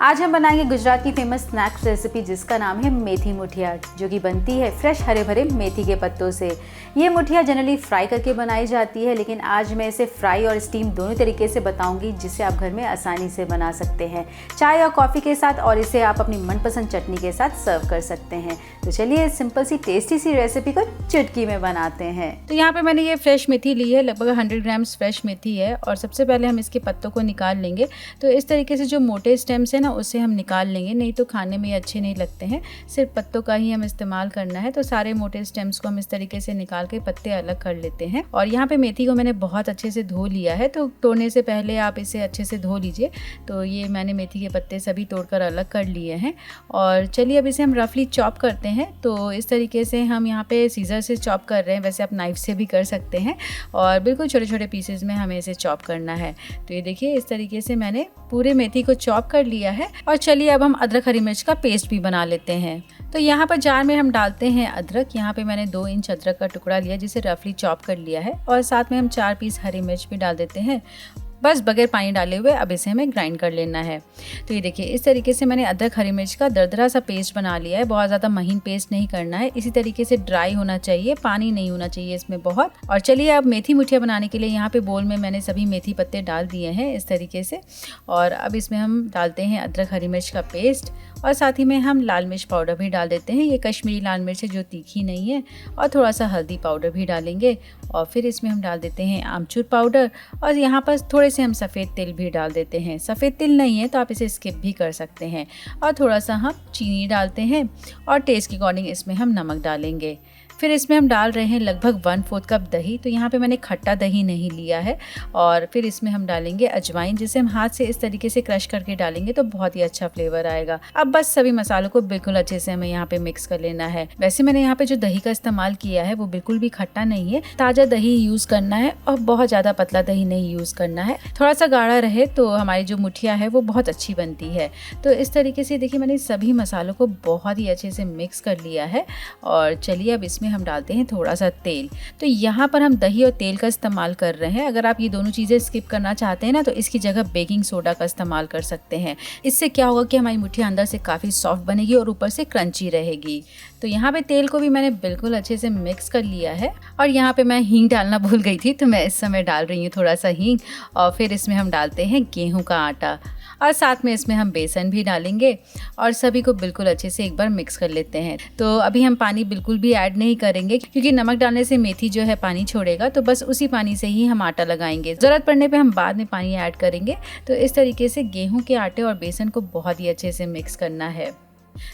आज हम बनाएंगे गुजरात की फेमस स्नैक्स रेसिपी जिसका नाम है मेथी मुठिया, जो कि बनती है फ्रेश हरे भरे मेथी के पत्तों से। ये मुठिया जनरली फ्राई करके बनाई जाती है, लेकिन आज मैं इसे फ्राई और स्टीम दोनों तरीके से बताऊंगी, जिसे आप घर में आसानी से बना सकते हैं चाय और कॉफ़ी के साथ, और इसे आप अपनी मनपसंद चटनी के साथ सर्व कर सकते हैं। तो चलिए इस सिंपल सी टेस्टी सी रेसिपी को चुटकी में बनाते हैं। तो यहाँ पे मैंने ये फ्रेश मेथी ली है, लगभग 100 ग्राम्स फ्रेश मेथी है। और सबसे पहले हम इसके पत्तों को निकाल लेंगे। तो इस तरीके से जो मोटे स्टेम्स है ना, उसे हम निकाल लेंगे, नहीं तो खाने में ये अच्छे नहीं लगते हैं। सिर्फ पत्तों का ही हम इस्तेमाल करना है। तो सारे मोटे स्टेम्स को हम इस तरीके से निकाल के पत्ते अलग कर लेते हैं। और यहाँ पे मेथी को मैंने बहुत अच्छे से धो लिया है, तो तोड़ने से पहले आप इसे अच्छे से धो लीजिए। तो ये मैंने मेथी के पत्ते सभी तोड़कर अलग कर लिए हैं। और चलिए अब इसे हम रफली चॉप करते हैं। तो इस तरीके से हम यहाँ पे सीजर से चॉप कर रहे हैं, वैसे आप नाइफ से भी कर सकते हैं। और बिल्कुल छोटे छोटे पीसेस में हमें इसे चॉप करना है। तो ये देखिए इस तरीके से मैंने पूरे मेथी को चॉप कर लिया है। और चलिए अब हम अदरक हरी मिर्च का पेस्ट भी बना लेते हैं। तो यहाँ पर जार में हम डालते हैं अदरक। यहाँ पे मैंने 2 इंच अदरक का टुकड़ा लिया, जिसे रफली चॉप कर लिया है। और साथ में हम 4 पीस हरी मिर्च भी डाल देते हैं, बस बगैर पानी डाले हुए। अब इसे हमें ग्राइंड कर लेना है। तो ये देखिए इस तरीके से मैंने अदरक हरी मिर्च का दरदरा सा पेस्ट बना लिया है। बहुत ज़्यादा महीन पेस्ट नहीं करना है, इसी तरीके से ड्राई होना चाहिए, पानी नहीं होना चाहिए इसमें बहुत। और चलिए अब मेथी मुठिया बनाने के लिए यहाँ पे बोल में मैंने सभी मेथी पत्ते डाल दिए हैं इस तरीके से। और अब इसमें हम डालते हैं अदरक हरी मिर्च का पेस्ट, और साथ ही में हम लाल मिर्च पाउडर भी डाल देते हैं। ये कश्मीरी लाल मिर्च है जो तीखी नहीं है। और थोड़ा सा हल्दी पाउडर भी डालेंगे। और फिर इसमें हम डाल देते हैं आमचूर पाउडर, और यहाँ पर थोड़े से हम सफ़ेद तिल भी डाल देते हैं। सफ़ेद तिल नहीं है तो आप इसे स्किप भी कर सकते हैं। और थोड़ा सा हम चीनी डालते हैं, और टेस्ट के अकॉर्डिंग इसमें हम नमक डालेंगे। फिर इसमें हम डाल रहे हैं लगभग 1/4 कप दही। तो यहाँ पे मैंने खट्टा दही नहीं लिया है। और फिर इसमें हम डालेंगे अजवाइन, जिसे हम हाथ से इस तरीके से क्रश करके डालेंगे तो बहुत ही अच्छा फ्लेवर आएगा। अब बस सभी मसालों को बिल्कुल अच्छे से हमें यहाँ पे मिक्स कर लेना है। वैसे मैंने यहाँ पे जो दही का इस्तेमाल किया है वो बिल्कुल भी खट्टा नहीं है, ताज़ा दही यूज करना है, और बहुत ज़्यादा पतला दही नहीं यूज करना है। थोड़ा सा गाढ़ा रहे तो हमारी जो मुठिया है वो बहुत अच्छी बनती है। तो इस तरीके से देखिए मैंने सभी मसालों को बहुत ही अच्छे से मिक्स कर लिया है। और चलिए अब इसमें हम डालते हैं थोड़ा सा तेल। तो यहाँ पर हम दही और तेल का इस्तेमाल कर रहे हैं। अगर आप ये दोनों चीज़ें स्किप करना चाहते हैं ना, तो इसकी जगह बेकिंग सोडा का इस्तेमाल कर सकते हैं। इससे क्या होगा कि हमारी मुठिया अंदर से काफ़ी सॉफ्ट बनेगी और ऊपर से क्रंची रहेगी। तो यहाँ पे तेल को भी मैंने बिल्कुल अच्छे से मिक्स कर लिया है। और यहाँ पे मैं हींग डालना भूल गई थी, तो मैं इस समय डाल रही हूँ थोड़ा सा हींग। और फिर इसमें हम डालते हैं गेहूं का आटा, और साथ में इसमें हम बेसन भी डालेंगे। और सभी को बिल्कुल अच्छे से एक बार मिक्स कर लेते हैं। तो अभी हम पानी बिल्कुल भी ऐड नहीं करेंगे, क्योंकि नमक डालने से मेथी जो है पानी छोड़ेगा। तो बस उसी पानी से ही हम आटा लगाएंगे, ज़रूरत पड़ने पे हम बाद में पानी ऐड करेंगे। तो इस तरीके से गेहूं के आटे और बेसन को बहुत ही अच्छे से मिक्स करना है।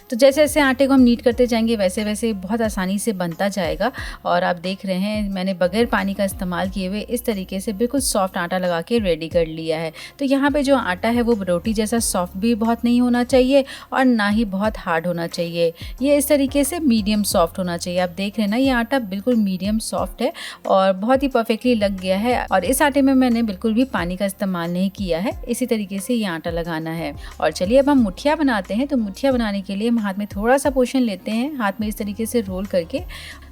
तो जैसे जैसे आटे को हम नीट करते जाएंगे वैसे वैसे बहुत आसानी से बनता जाएगा। और आप देख रहे हैं मैंने बगैर पानी का इस्तेमाल किए हुए इस तरीके से बिल्कुल सॉफ्ट आटा लगा के रेडी कर लिया है। तो यहाँ पे जो आटा है वो रोटी जैसा सॉफ्ट भी बहुत नहीं होना चाहिए, और ना ही बहुत हार्ड होना चाहिए। ये इस तरीके से मीडियम सॉफ्ट होना चाहिए। आप देख रहे हैं ना, ये आटा बिल्कुल मीडियम सॉफ्ट है और बहुत ही परफेक्टली लग गया है। और इस आटे में मैंने बिल्कुल भी पानी का इस्तेमाल नहीं किया है। इसी तरीके से ये आटा लगाना है। और चलिए अब हम मुठिया बनाते हैं। तो मुठिया बनाने के लिए हम हाथ में थोड़ा सा पोर्शन लेते हैं, हाथ में इस तरीके से रोल करके,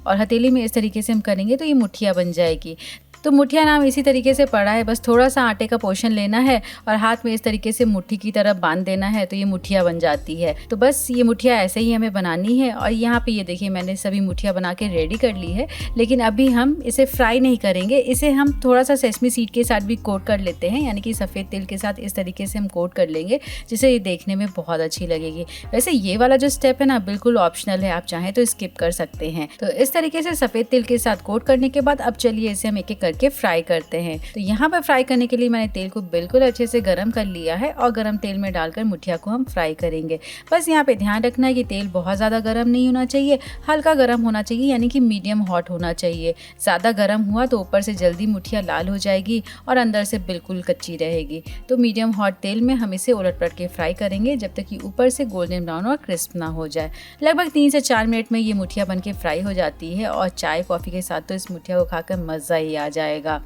और हथेली में इस तरीके से हम करेंगे तो ये मुठिया बन जाएगी। तो मुठिया नाम इसी तरीके से पड़ा है, बस थोड़ा सा आटे का पोर्शन लेना है और हाथ में इस तरीके से मुट्ठी की तरह बांध देना है, तो ये मुठिया बन जाती है। तो बस ये मुठिया ऐसे ही हमें बनानी है। और यहाँ पे ये देखिए मैंने सभी मुठिया बना के रेडी कर ली है। लेकिन अभी हम इसे फ्राई नहीं करेंगे, इसे हम थोड़ा सा सेसमी सीड के साथ भी कोट कर लेते हैं, यानी कि सफ़ेद तिल के साथ इस तरीके से हम कोट कर लेंगे, जिससे ये देखने में बहुत अच्छी लगेगी। वैसे ये वाला जो स्टेप है ना बिल्कुल ऑप्शनल है, आप चाहें तो स्किप कर सकते हैं। तो इस तरीके से सफ़ेद तिल के साथ कोट करने के बाद अब चलिए इसे हम एक एक के फ्राई करते हैं। तो यहाँ पर फ्राई करने के लिए मैंने तेल को बिल्कुल अच्छे से गरम कर लिया है, और गरम तेल में डालकर मुठिया को हम फ्राई करेंगे। बस यहाँ पे ध्यान रखना है कि तेल बहुत ज़्यादा गरम नहीं होना चाहिए, हल्का गरम होना चाहिए, यानी कि मीडियम हॉट होना चाहिए। ज़्यादा गरम हुआ तो ऊपर से जल्दी मुठिया लाल हो जाएगी और अंदर से बिल्कुल कच्ची रहेगी। तो मीडियम हॉट तेल में हम इसे उलट पलट के फ्राई करेंगे जब तक कि ऊपर से गोल्डन ब्राउन और क्रिस्प ना हो जाए। लगभग 3 से 4 मिनट में ये मुठिया बन के फ्राई हो जाती है, और चाय कॉफ़ी के साथ तो इस मुठिया को खाकर मज़ा ही आ जाएगा।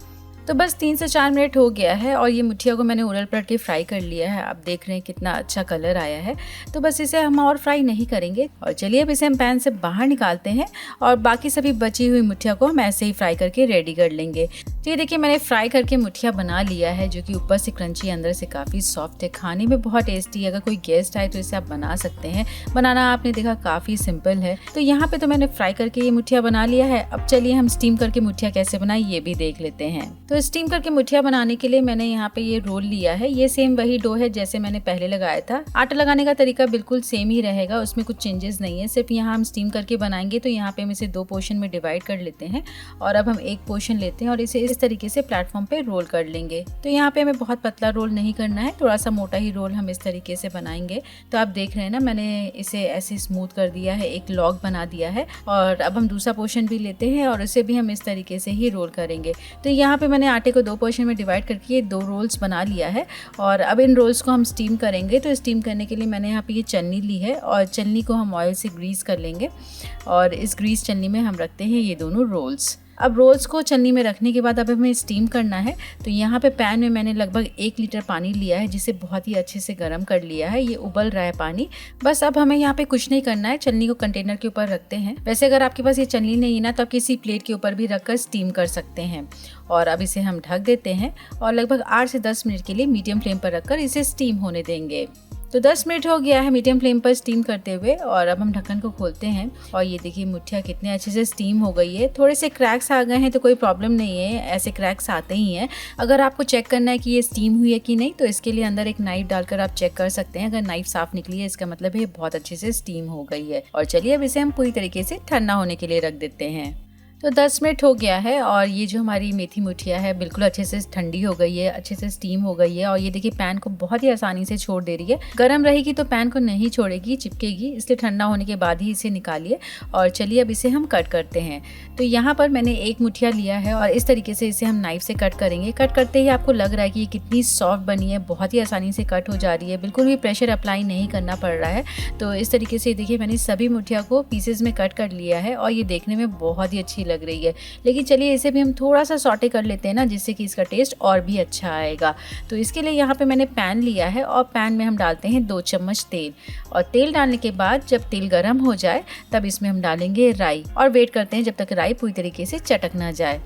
तो बस 3 से 4 मिनट हो गया है और ये मुठिया को मैंने उलट पलट के फ्राई कर लिया है। आप देख रहे हैं कितना अच्छा कलर आया है। तो बस इसे हम और फ्राई नहीं करेंगे और चलिए अब इसे हम पैन से बाहर निकालते हैं और बाकी सभी बची हुई मुठिया को हम ऐसे ही फ्राई करके रेडी कर लेंगे। तो ये देखिए मैंने फ्राई करके मुठिया बना लिया है, जो कि ऊपर से क्रंची अंदर से काफ़ी सॉफ्ट है, खाने में बहुत टेस्टी है। अगर कोई गेस्ट आए तो इसे आप बना सकते हैं। बनाना आपने देखा काफ़ी सिंपल है। तो यहाँ पे तो मैंने फ्राई करके ये मुठिया बना लिया है। अब चलिए हम स्टीम करके मुठिया कैसे बनाए ये भी देख लेते हैं। तो स्टीम करके मुठिया बनाने के लिए मैंने यहाँ पे ये रोल लिया है। ये सेम वही डो है जैसे मैंने पहले लगाया था। आटा लगाने का तरीका बिल्कुल सेम ही रहेगा, उसमें कुछ चेंजेस नहीं है। सिर्फ यहाँ हम स्टीम करके बनाएंगे। तो यहाँ पे हम इसे 2 पोर्शन में डिवाइड कर लेते हैं और अब हम एक पोर्शन लेते हैं और इसे इस तरीके से प्लेटफॉर्म पे रोल कर लेंगे। तो यहाँ पे हमें बहुत पतला रोल नहीं करना है, थोड़ा सा मोटा ही रोल हम इस तरीके से बनाएंगे। तो आप देख रहे हैं ना, मैंने इसे ऐसे स्मूथ कर दिया है, एक लॉग बना दिया है। और अब हम दूसरा पोर्शन भी लेते हैं और इसे भी हम इस तरीके से ही रोल करेंगे। तो यहाँ पे मैंने आटे को 2 पोर्शन में डिवाइड करके ये 2 रोल्स बना लिया है और अब इन रोल्स को हम स्टीम करेंगे। तो स्टीम करने के लिए मैंने यहाँ पे ये चन्नी ली है और चन्नी को हम ऑयल से ग्रीस कर लेंगे और इस ग्रीस चन्नी में हम रखते हैं ये दोनों रोल्स। अब रोल्स को चन्नी में रखने के बाद अब हमें स्टीम करना है। तो यहाँ पे पैन में मैंने लगभग 1 लीटर पानी लिया है, जिसे बहुत ही अच्छे से गर्म कर लिया है। ये उबल रहा है पानी। बस अब हमें यहाँ पे कुछ नहीं करना है, चन्नी को कंटेनर के ऊपर रखते हैं। वैसे अगर आपके पास ये चन्नी नहीं है ना, तो आप किसी प्लेट के ऊपर भी रखकर स्टीम कर सकते हैं। और अब इसे हम ढक देते हैं और लगभग 8 से 10 मिनट के लिए मीडियम फ्लेम पर रखकर इसे स्टीम होने देंगे। तो 10 मिनट हो गया है मीडियम फ्लेम पर स्टीम करते हुए और अब हम ढक्कन को खोलते हैं और ये देखिए मुठिया कितने अच्छे से स्टीम हो गई है। थोड़े से क्रैक्स आ गए हैं तो कोई प्रॉब्लम नहीं है, ऐसे क्रैक्स आते ही हैं। अगर आपको चेक करना है कि ये स्टीम हुई है कि नहीं, तो इसके लिए अंदर एक नाइफ डालकर आप चेक कर सकते हैं। अगर नाइफ साफ निकली है इसका मतलब है बहुत अच्छे से स्टीम हो गई है। और चलिए अब इसे हम पूरी तरीके से ठंडा होने के लिए रख देते हैं। तो 10 मिनट हो गया है और ये जो हमारी मेथी मुठिया है बिल्कुल अच्छे से ठंडी हो गई है, अच्छे से स्टीम हो गई है। और ये देखिए पैन को बहुत ही आसानी से छोड़ दे रही है। गर्म रहेगी तो पैन को नहीं छोड़ेगी, चिपकेगी, इसलिए ठंडा होने के बाद ही इसे निकालिए। और चलिए अब इसे हम कट करते हैं। तो यहाँ पर मैंने एक मुठिया लिया है और इस तरीके से इसे हम नाइफ से कट करेंगे। कट करते ही आपको लग रहा है कि ये कितनी सॉफ्ट बनी है, बहुत ही आसानी से कट हो जा रही है, बिल्कुल भी प्रेशर अप्लाई नहीं करना पड़ रहा है। तो इस तरीके से देखिए मैंने सभी मुठिया को पीसेज में कट कर लिया है और ये देखने में बहुत ही अच्छी लग रही है। लेकिन चलिए इसे भी हम थोड़ा सा सॉटे कर लेते हैं ना, जिससे कि इसका टेस्ट और भी अच्छा आएगा। तो इसके लिए यहाँ पे मैंने पैन लिया है और पैन में हम डालते हैं 2 चम्मच तेल। और तेल डालने के बाद जब तेल गर्म हो जाए तब इसमें हम डालेंगे राई और वेट करते हैं जब तक राई पूरी तरीके से चटक ना जाए।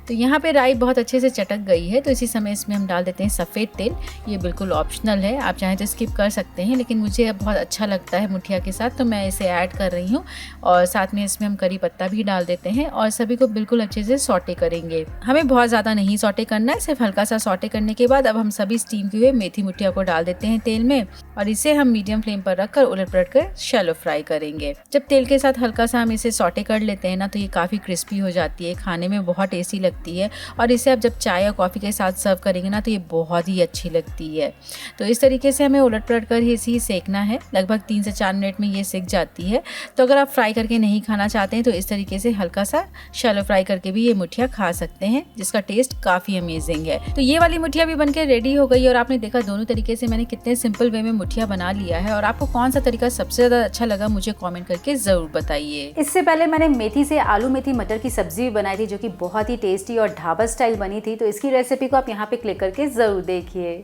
तो यहाँ पे राई बहुत अच्छे से चटक गई है। तो इसी समय इसमें हम डाल देते हैं सफ़ेद तेल। ये बिल्कुल ऑप्शनल है, आप चाहें तो स्किप कर सकते हैं, लेकिन मुझे बहुत अच्छा लगता है मुठिया के साथ तो मैं इसे ऐड कर रही हूँ। और साथ में इसमें हम करी पत्ता भी डाल देते हैं और सभी को बिल्कुल अच्छे से सॉटे करेंगे। हमें बहुत ज़्यादा नहीं सॉटे करना है, सिर्फ हल्का सा सॉटे करने के बाद अब हम सभी स्टीम किए हुए मेथी मुठिया को डाल देते हैं तेल में और इसे हम मीडियम फ्लेम पर रखकर उलट पलट कर शैलो फ्राई करेंगे। जब तेल के साथ हल्का सा हम इसे सॉटे कर लेते हैं ना, तो ये काफ़ी क्रिस्पी हो जाती है, खाने में बहुत टेस्टी लगती है। और इसे आप जब चाय या कॉफ़ी के साथ सर्व करेंगे ना, तो ये बहुत ही अच्छी लगती है। तो इस तरीके से हमें उलट पलट कर ही इसे सेकना है। लगभग 3 से 4 मिनट में ये सेक जाती है। तो अगर आप फ्राई करके नहीं खाना चाहते हैं तो इस तरीके से हल्का सा शैलो फ्राई करके भी ये मुठिया खा सकते हैं, जिसका टेस्ट काफ़ी अमेजिंग है। तो ये वाली मुठिया भी बनकर रेडी हो गई और आपने देखा दोनों तरीके से मैंने कितने सिंपल वे में मुठिया बना लिया है। और आपको कौन सा तरीका सबसे ज़्यादा अच्छा लगा मुझे कॉमेंट करके ज़रूर बताइए। इससे पहले मैंने मेथी से आलू मेथी मटर की सब्जी भी बनाई थी, जो कि बहुत ही टेस्टी और ढाबा स्टाइल बनी थी। तो इसकी रेसिपी को आप यहाँ पे क्लिक करके ज़रूर देखिए।